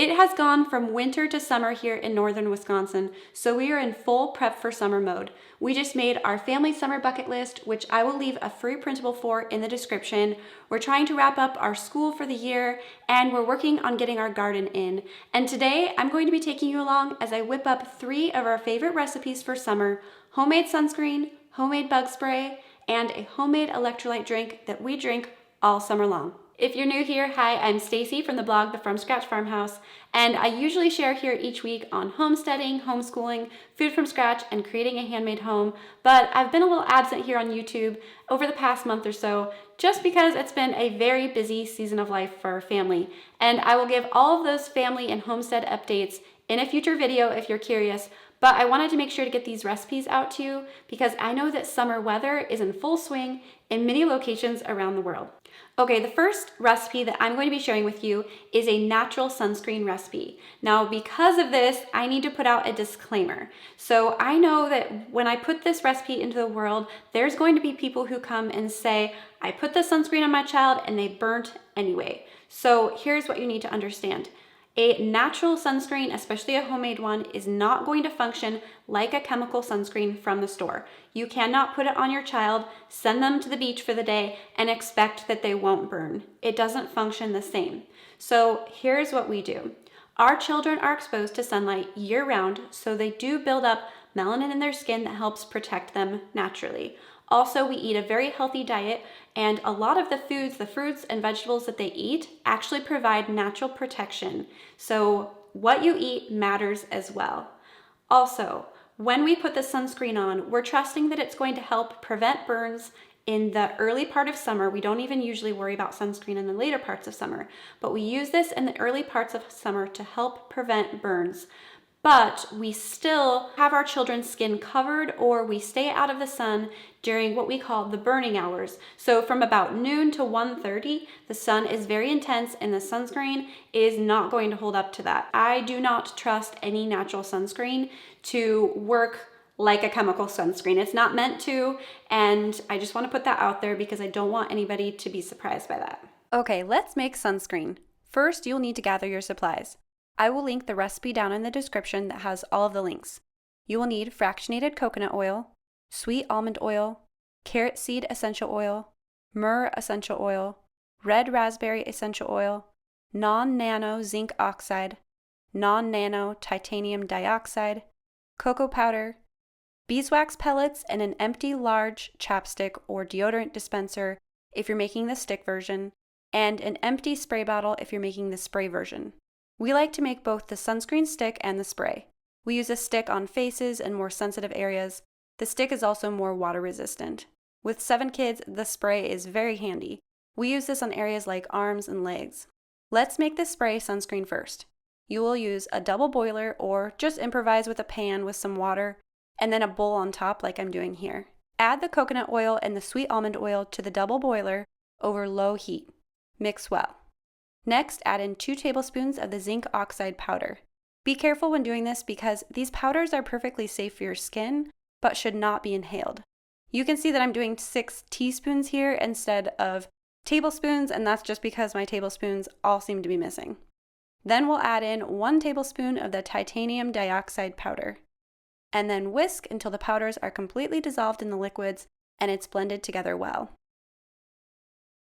It has gone from winter to summer here in northern Wisconsin, so we are in full prep for summer mode. We just made our family summer bucket list, which I will leave a free printable for in the description. We're trying to wrap up our school for the year, and we're working on getting our garden in. And today I'm going to be taking you along as I whip up 3 of our favorite recipes for summer: homemade sunscreen, homemade bug spray, and a homemade electrolyte drink that we drink all summer long. If you're new here, hi, I'm Stacy from the blog The From Scratch Farmhouse, and I usually share here each week on homesteading, homeschooling, food from scratch, and creating a handmade home, but I've been a little absent here on YouTube over the past month or so, just because it's been a very busy season of life for our family, and I will give all of those family and homestead updates in a future video if you're curious. But I wanted to make sure to get these recipes out to you because I know that summer weather is in full swing in many locations around the world. Okay, the first recipe that I'm going to be sharing with you is a natural sunscreen recipe. Now, because of this, I need to put out a disclaimer. So I know that when I put this recipe into the world, there's going to be people who come and say, I put the sunscreen on my child and they burnt anyway. So here's what you need to understand. A natural sunscreen, especially a homemade one, is not going to function like a chemical sunscreen from the store. You cannot put it on your child, send them to the beach for the day, and expect that they won't burn. It doesn't function the same. So here's what we do. Our children are exposed to sunlight year-round, so they do build up melanin in their skin that helps protect them naturally. Also, we eat a very healthy diet, and a lot of the foods, the fruits and vegetables that they eat actually provide natural protection. So what you eat matters as well. Also, when we put the sunscreen on, we're trusting that it's going to help prevent burns in the early part of summer. We don't even usually worry about sunscreen in the later parts of summer, but we use this in the early parts of summer to help prevent burns. But we still have our children's skin covered, or we stay out of the sun during what we call the burning hours. So from about noon to 1:30, the sun is very intense and the sunscreen is not going to hold up to that. I do not trust any natural sunscreen to work like a chemical sunscreen. It's not meant to, and I just want to put that out there because I don't want anybody to be surprised by that. Okay, let's make sunscreen. First, you'll need to gather your supplies. I will link the recipe down in the description that has all of the links. You will need fractionated coconut oil, sweet almond oil, carrot seed essential oil, myrrh essential oil, red raspberry essential oil, non-nano zinc oxide, non-nano titanium dioxide, cocoa powder, beeswax pellets, and an empty large chapstick or deodorant dispenser if you're making the stick version, and an empty spray bottle if you're making the spray version. We like to make both the sunscreen stick and the spray. We use a stick on faces and more sensitive areas. The stick is also more water resistant. With 7 kids, the spray is very handy. We use this on areas like arms and legs. Let's make the spray sunscreen first. You will use a double boiler or just improvise with a pan with some water and then a bowl on top like I'm doing here. Add the coconut oil and the sweet almond oil to the double boiler over low heat. Mix well. Next, add in 2 tablespoons of the zinc oxide powder. Be careful when doing this because these powders are perfectly safe for your skin, but should not be inhaled. You can see that I'm doing 6 teaspoons here instead of tablespoons, and that's just because my tablespoons all seem to be missing. Then we'll add in 1 tablespoon of the titanium dioxide powder, and then whisk until the powders are completely dissolved in the liquids and it's blended together well.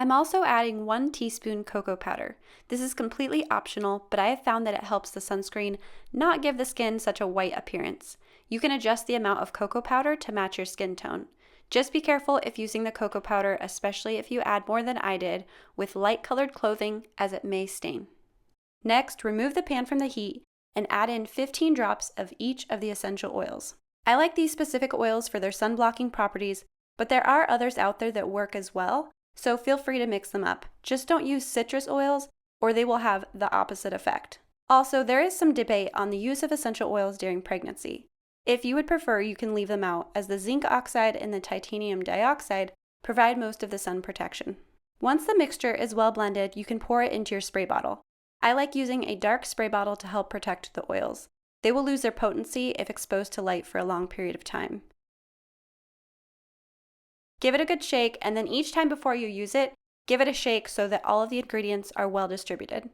I'm also adding 1 teaspoon cocoa powder. This is completely optional, but I have found that it helps the sunscreen not give the skin such a white appearance. You can adjust the amount of cocoa powder to match your skin tone. Just be careful if using the cocoa powder, especially if you add more than I did with light colored clothing, as it may stain. Next, remove the pan from the heat and add in 15 drops of each of the essential oils. I like these specific oils for their sun-blocking properties, but there are others out there that work as well, so feel free to mix them up. Just don't use citrus oils or they will have the opposite effect. Also, there is some debate on the use of essential oils during pregnancy. If you would prefer, you can leave them out, as the zinc oxide and the titanium dioxide provide most of the sun protection. Once the mixture is well blended, you can pour it into your spray bottle. I like using a dark spray bottle to help protect the oils. They will lose their potency if exposed to light for a long period of time. Give it a good shake, and then each time before you use it, give it a shake so that all of the ingredients are well distributed.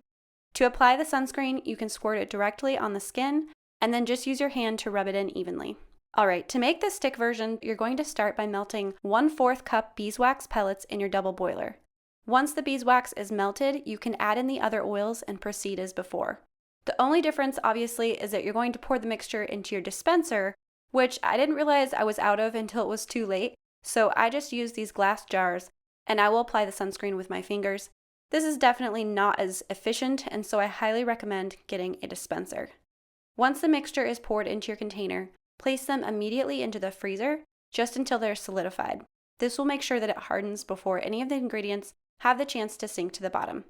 To apply the sunscreen, you can squirt it directly on the skin and then just use your hand to rub it in evenly. Alright, to make the stick version, you're going to start by melting 1/4 cup beeswax pellets in your double boiler. Once the beeswax is melted, you can add in the other oils and proceed as before. The only difference, obviously, is that you're going to pour the mixture into your dispenser, which I didn't realize I was out of until it was too late, so I just used these glass jars, and I will apply the sunscreen with my fingers. This is definitely not as efficient, and so I highly recommend getting a dispenser. Once the mixture is poured into your container, place them immediately into the freezer, just until they're solidified. This will make sure that it hardens before any of the ingredients have the chance to sink to the bottom.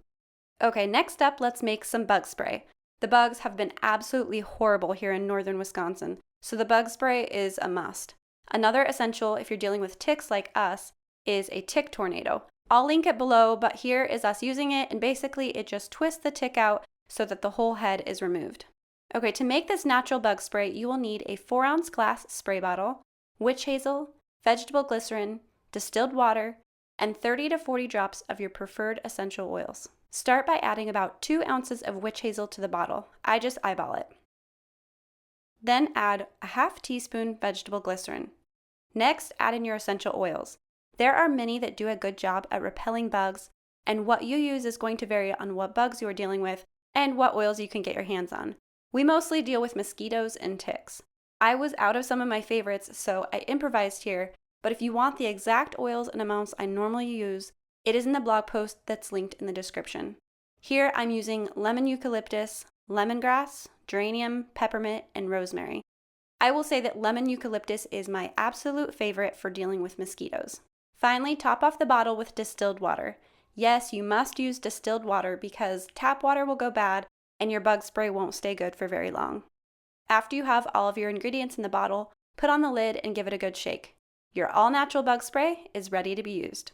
Okay, next up, let's make some bug spray. The bugs have been absolutely horrible here in northern Wisconsin, so the bug spray is a must. Another essential if you're dealing with ticks like us is a tick tornado. I'll link it below, but here is us using it, and basically it just twists the tick out so that the whole head is removed. Okay, to make this natural bug spray, you will need a 4-ounce glass spray bottle, witch hazel, vegetable glycerin, distilled water, and 30 to 40 drops of your preferred essential oils. Start by adding about 2 ounces of witch hazel to the bottle. I just eyeball it. Then add a 1/2 teaspoon vegetable glycerin. Next, add in your essential oils. There are many that do a good job at repelling bugs, and what you use is going to vary on what bugs you are dealing with and what oils you can get your hands on. We mostly deal with mosquitoes and ticks. I was out of some of my favorites, so I improvised here, but if you want the exact oils and amounts I normally use, it is in the blog post that's linked in the description. Here I'm using lemon eucalyptus, lemongrass, geranium, peppermint, and rosemary. I will say that lemon eucalyptus is my absolute favorite for dealing with mosquitoes. Finally, top off the bottle with distilled water. Yes, you must use distilled water because tap water will go bad and your bug spray won't stay good for very long. After you have all of your ingredients in the bottle, put on the lid and give it a good shake. Your all-natural bug spray is ready to be used.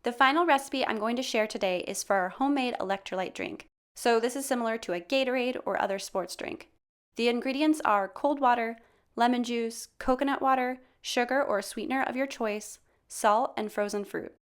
The final recipe I'm going to share today is for our homemade electrolyte drink. So this is similar to a Gatorade or other sports drink. The ingredients are cold water, lemon juice, coconut water, sugar or sweetener of your choice, salt, and frozen fruit.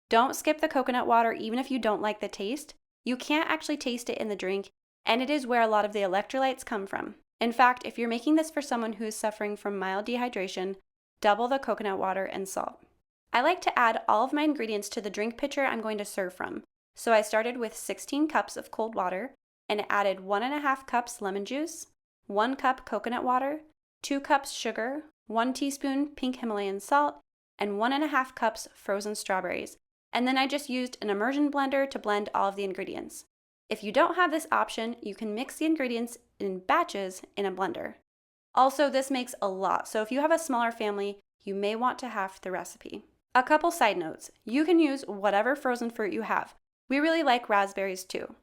Don't skip the coconut water even if you don't like the taste. You can't actually taste it in the drink, and it is where a lot of the electrolytes come from. In fact, if you're making this for someone who is suffering from mild dehydration, double the coconut water and salt. I like to add all of my ingredients to the drink pitcher I'm going to serve from. So I started with 16 cups of cold water and added 1.5 cups lemon juice, 1 cup coconut water, 2 cups sugar, 1 teaspoon pink Himalayan salt, and 1.5 cups frozen strawberries. And then I just used an immersion blender to blend all of the ingredients. If you don't have this option, you can mix the ingredients in batches in a blender. Also, this makes a lot, so if you have a smaller family, you may want to half the recipe. A couple side notes. You can use whatever frozen fruit you have. We really like raspberries too.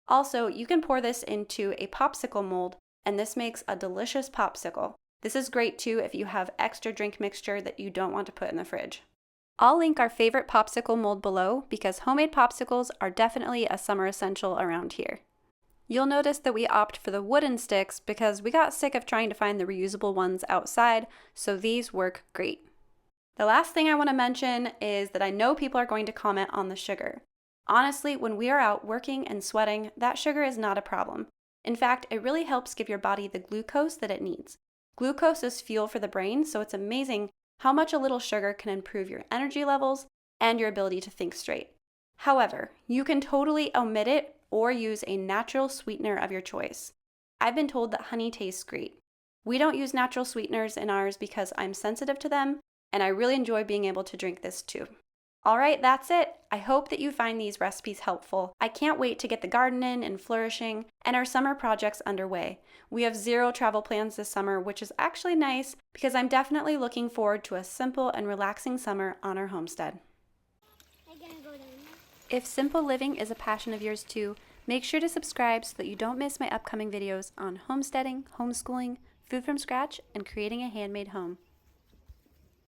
Also, you can pour this into a popsicle mold, and this makes a delicious popsicle. This is great too if you have extra drink mixture that you don't want to put in the fridge. I'll link our favorite popsicle mold below because homemade popsicles are definitely a summer essential around here. You'll notice that we opt for the wooden sticks because we got sick of trying to find the reusable ones outside, so these work great. The last thing I want to mention is that I know people are going to comment on the sugar. Honestly, when we are out working and sweating, that sugar is not a problem. In fact, it really helps give your body the glucose that it needs. Glucose is fuel for the brain, so it's amazing how much a little sugar can improve your energy levels and your ability to think straight. However, you can totally omit it or use a natural sweetener of your choice. I've been told that honey tastes great. We don't use natural sweeteners in ours because I'm sensitive to them, and I really enjoy being able to drink this too. Alright, that's it. I hope that you find these recipes helpful. I can't wait to get the garden in and flourishing and our summer projects underway. We have 0 travel plans this summer, which is actually nice because I'm definitely looking forward to a simple and relaxing summer on our homestead. If simple living is a passion of yours too, make sure to subscribe so that you don't miss my upcoming videos on homesteading, homeschooling, food from scratch, and creating a handmade home.